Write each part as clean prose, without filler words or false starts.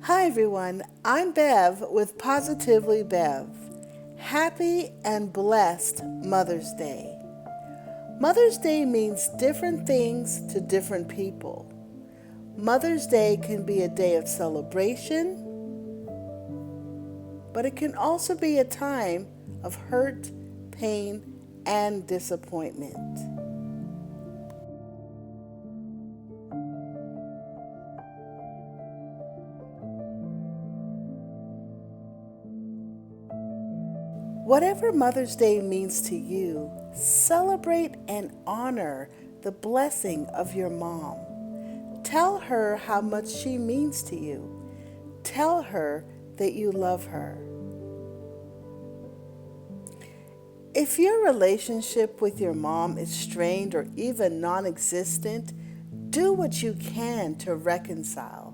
Hi everyone, I'm Bev with Positively Bev. Happy and blessed Mother's Day. Mother's Day means different things to different people. Mother's Day can be a day of celebration, but it can also be a time of hurt, pain, and disappointment. Whatever Mother's Day means to you, celebrate and honor the blessing of your mom. Tell her how much she means to you. Tell her that you love her. If your relationship with your mom is strained or even non existent, do what you can to reconcile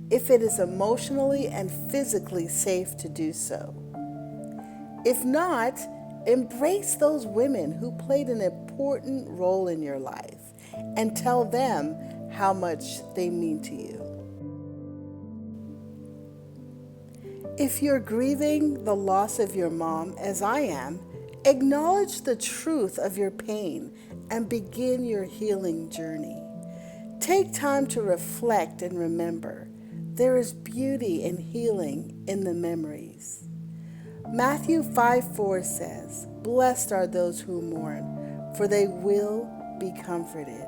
if it is emotionally and physically safe to do so. If not, embrace those women who played an important role in your life and tell them how much they mean to you. If you're grieving the loss of your mom, as I am, acknowledge the truth of your pain and begin your healing journey. Take time to reflect and remember. There is beauty and healing in the memories. Matthew 5:4 says, "Blessed are those who mourn, for they will be comforted."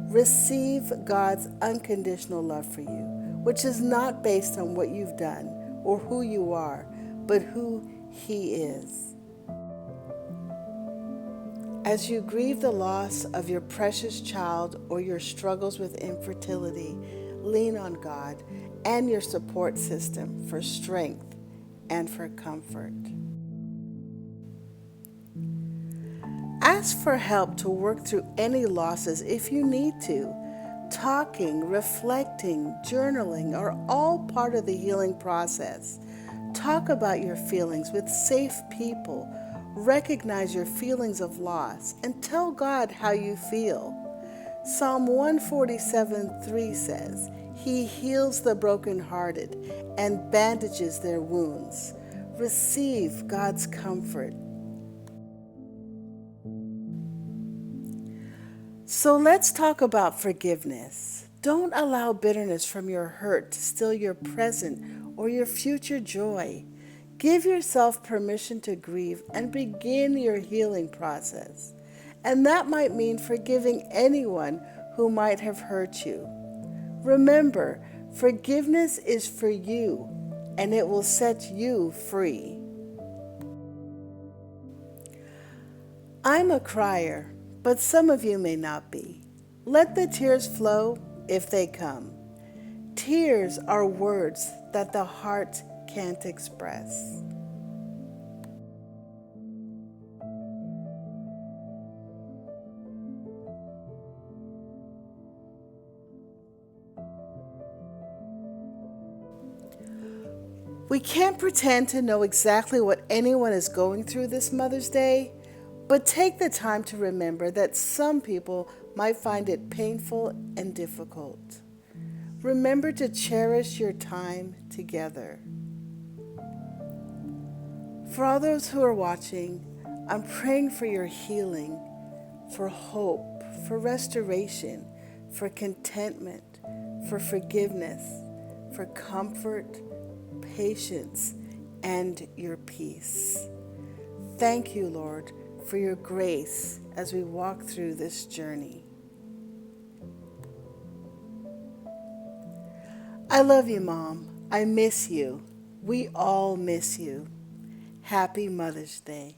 Receive God's unconditional love for you, which is not based on what you've done or who you are, but who He is. As you grieve the loss of your precious child or your struggles with infertility, lean on God and your support system for strength and for comfort. Ask for help to work through any losses if you need to. Talking, reflecting, journaling are all part of the healing process. Talk about your feelings with safe people. Recognize your feelings of loss and tell God how you feel. Psalm 147:3 says, "He heals the brokenhearted and bandages their wounds." Receive God's comfort. So let's talk about forgiveness. Don't allow bitterness from your hurt to steal your present or your future joy. Give yourself permission to grieve and begin your healing process. And that might mean forgiving anyone who might have hurt you. Remember, forgiveness is for you, and it will set you free. I'm a crier, but some of you may not be. Let the tears flow if they come. Tears are words that the heart can't express. We can't pretend to know exactly what anyone is going through this Mother's Day, but take the time to remember that some people might find it painful and difficult. Remember to cherish your time together. For all those who are watching, I'm praying for your healing, for hope, for restoration, for contentment, for forgiveness, for comfort, patience, and your peace. Thank you, Lord, for your grace as we walk through this journey. I love you, Mom. I miss you. We all miss you. Happy Mother's Day.